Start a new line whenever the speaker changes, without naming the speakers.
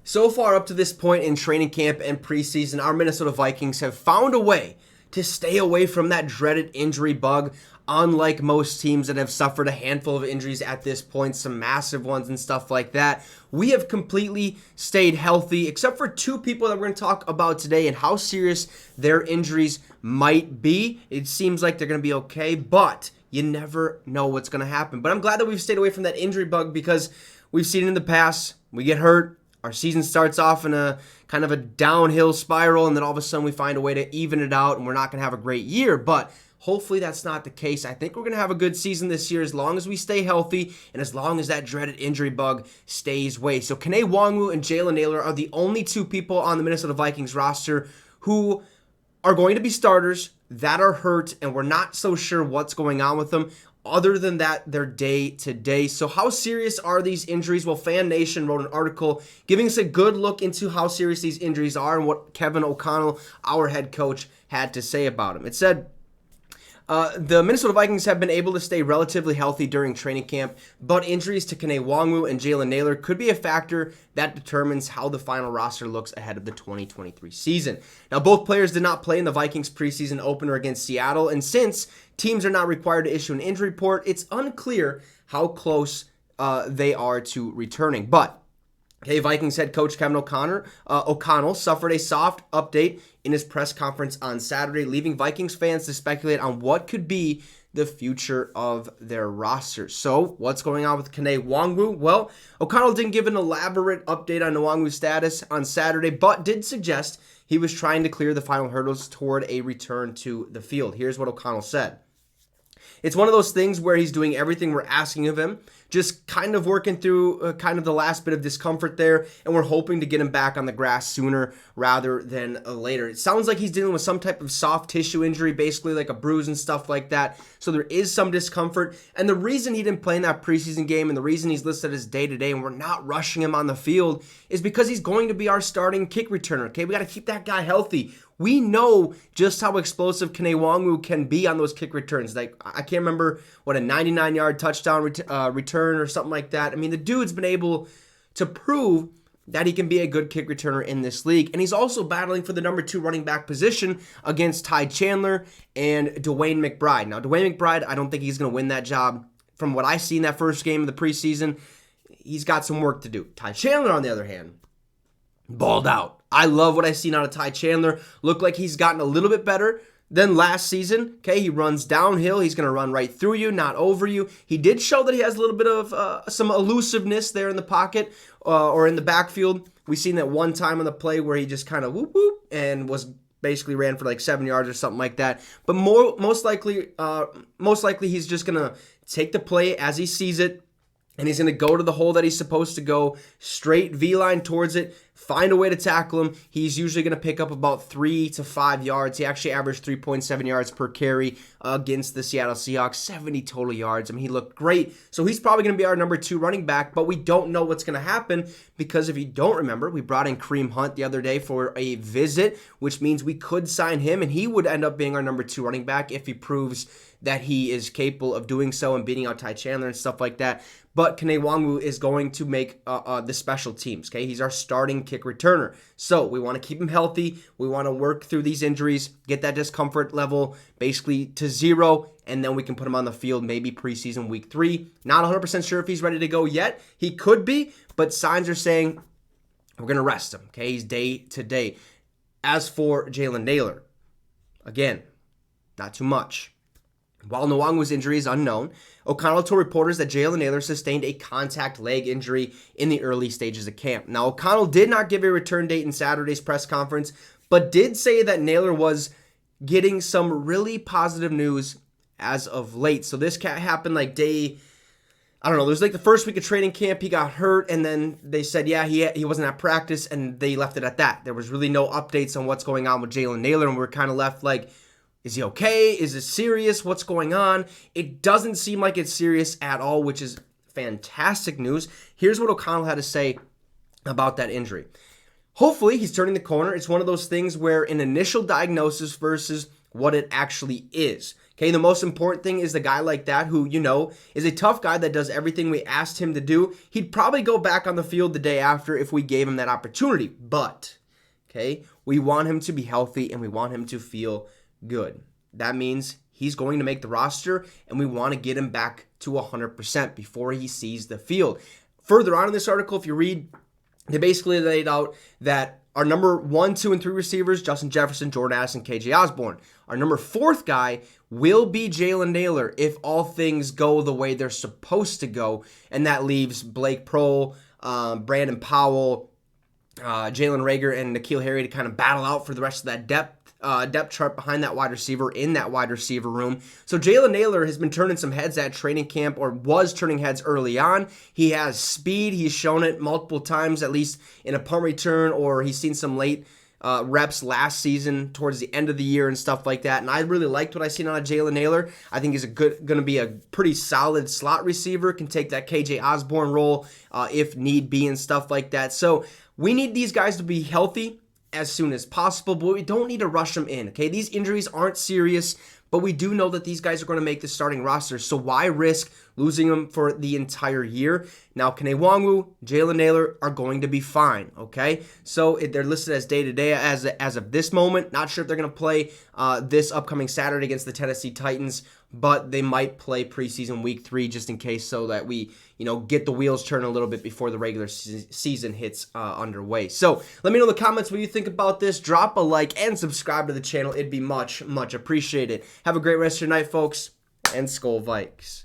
So far up to this point in training camp and preseason, our Minnesota Vikings have found a way to stay away from that dreaded injury bug, unlike most teams that have suffered a handful of injuries at this point, some massive ones and stuff like that. We have completely stayed healthy, except for two people that we're going to talk about today and how serious their injuries might be. It seems like they're going to be okay, but you never know what's going to happen. But I'm glad that we've stayed away from that injury bug because we've seen it in the past. We get hurt. Our season starts off in a kind of a downhill spiral, and then all of a sudden we find a way to even it out, and we're not going to have a great year. But hopefully that's not the case. I think we're going to have a good season this year as long as we stay healthy and as long as that dreaded injury bug stays away. So Kene Nwangwu and Jalen Nailor are the only two people on the Minnesota Vikings roster who are going to be starters that are hurt, and we're not so sure what's going on with them. Other than that, they're day to day. So how serious are these injuries? Well, Fan Nation wrote an article giving us a good look into how serious these injuries are and what Kevin O'Connell, our head coach, had to say about them. It said, the Minnesota Vikings have been able to stay relatively healthy during training camp, but injuries to Kene Nwangwu and Jalen Nailor could be a factor that determines how the final roster looks ahead of the 2023 season. Now, both players did not play in the Vikings preseason opener against Seattle, and since teams are not required to issue an injury report, it's unclear how close they are to returning. But Vikings head coach Kevin O'Connell suffered a soft update in his press conference on Saturday, leaving Vikings fans to speculate on what could be the future of their roster. So, what's going on with Kene Nwangwu? Well, O'Connell didn't give an elaborate update on Nwangwu's status on Saturday, but did suggest he was trying to clear the final hurdles toward a return to the field. Here's what O'Connell said. It's one of those things where he's doing everything we're asking of him, just kind of working through kind of the last bit of discomfort there, and we're hoping to get him back on the grass sooner rather than later. It sounds like he's dealing with some type of soft tissue injury, basically like a bruise and stuff like that, so there is some discomfort, and the reason he didn't play in that preseason game and the reason he's listed as day-to-day and we're not rushing him on the field is because he's going to be our starting kick returner, okay? We got to keep that guy healthy. We know just how explosive Kene Nwangwu can be on those kick returns. Like, I can't remember what a 99-yard touchdown return or something like that. I mean, the dude's been able to prove that he can be a good kick returner in this league. And he's also battling for the number 2 running back position against Ty Chandler and DeWayne McBride. Now, DeWayne McBride, I don't think he's going to win that job. From what I see in that first game of the preseason, he's got some work to do. Ty Chandler, on the other hand, balled out. I love what I've seen out of Ty Chandler. Looked like he's gotten a little bit better than last season. Okay, he runs downhill. He's going to run right through you, not over you. He did show that he has a little bit of some elusiveness there in the pocket or in the backfield. We've seen that one time on the play where he just kind of whoop whoop and was basically ran for like 7 yards or something like that. But most likely he's just going to take the play as he sees it. And he's going to go to the hole that he's supposed to go, straight V-line towards it, find a way to tackle him. He's usually going to pick up about 3 to 5 yards. He actually averaged 3.7 yards per carry against the Seattle Seahawks, 70 total yards. I mean, he looked great. So he's probably going to be our number 2 running back, but we don't know what's going to happen because if you don't remember, we brought in Kareem Hunt the other day for a visit, which means we could sign him, and he would end up being our number 2 running back if he proves that he is capable of doing so and beating out Ty Chandler and stuff like that. But Kene Nwangwu is going to make the special teams, okay? He's our starting kick returner. So we want to keep him healthy. We want to work through these injuries, get that discomfort level basically to 0, and then we can put him on the field maybe preseason week 3. Not 100% sure if he's ready to go yet. He could be, but signs are saying we're going to rest him, okay? He's day to day. As for Jalen Nailor, again, not too much. While Nwangwu's injury is unknown, O'Connell told reporters that Jalen Nailor sustained a contact leg injury in the early stages of camp. Now, O'Connell did not give a return date in Saturday's press conference, but did say that Nailor was getting some really positive news as of late. So this happened like it was like the first week of training camp, he got hurt, and then they said, yeah, he wasn't at practice, and they left it at that. There was really no updates on what's going on with Jalen Nailor, and we're kind of left like, is he okay? Is it serious? What's going on? It doesn't seem like it's serious at all, which is fantastic news. Here's what O'Connell had to say about that injury. Hopefully, he's turning the corner. It's one of those things where an initial diagnosis versus what it actually is. Okay, the most important thing is the guy like that who, is a tough guy that does everything we asked him to do. He'd probably go back on the field the day after if we gave him that opportunity. But, okay, we want him to be healthy and we want him to feel good. That means he's going to make the roster and we want to get him back to 100% before he sees the field. Further on in this article, if you read, they basically laid out that our number 1, 2, and 3 receivers, Justin Jefferson, Jordan Addison, KJ Osborne. Our number 4th guy will be Jalen Nailor if all things go the way they're supposed to go. And that leaves Blake Prohl, Brandon Powell, Jalen Reagor, and N'Keal Harry to kind of battle out for the rest of that depth chart behind that wide receiver in that wide receiver room. So Jalen Nailor has been turning some heads at training camp, or was turning heads early on. He has speed. He's shown it multiple times, at least in a punt return, or he's seen some late reps last season towards the end of the year and stuff like that. And I really liked what I seen out of Jalen Nailor. I think he's going to be a pretty solid slot receiver, can take that KJ Osborne role if need be and stuff like that. So we need these guys to be healthy as soon as possible, but we don't need to rush them in, okay? These injuries aren't serious, but we do know that these guys are going to make the starting roster, so why risk losing them for the entire year? Now, Kene Nwangwu, Jalen Nailor are going to be fine, okay? So they're listed as day-to-day as of this moment. Not sure if they're going to play this upcoming Saturday against the Tennessee Titans, but they might play preseason week 3 just in case, so that we, get the wheels turning a little bit before the regular season hits underway. So let me know in the comments what you think about this. Drop a like and subscribe to the channel. It'd be much, much appreciated. Have a great rest of your night, folks, and Skol Vikes.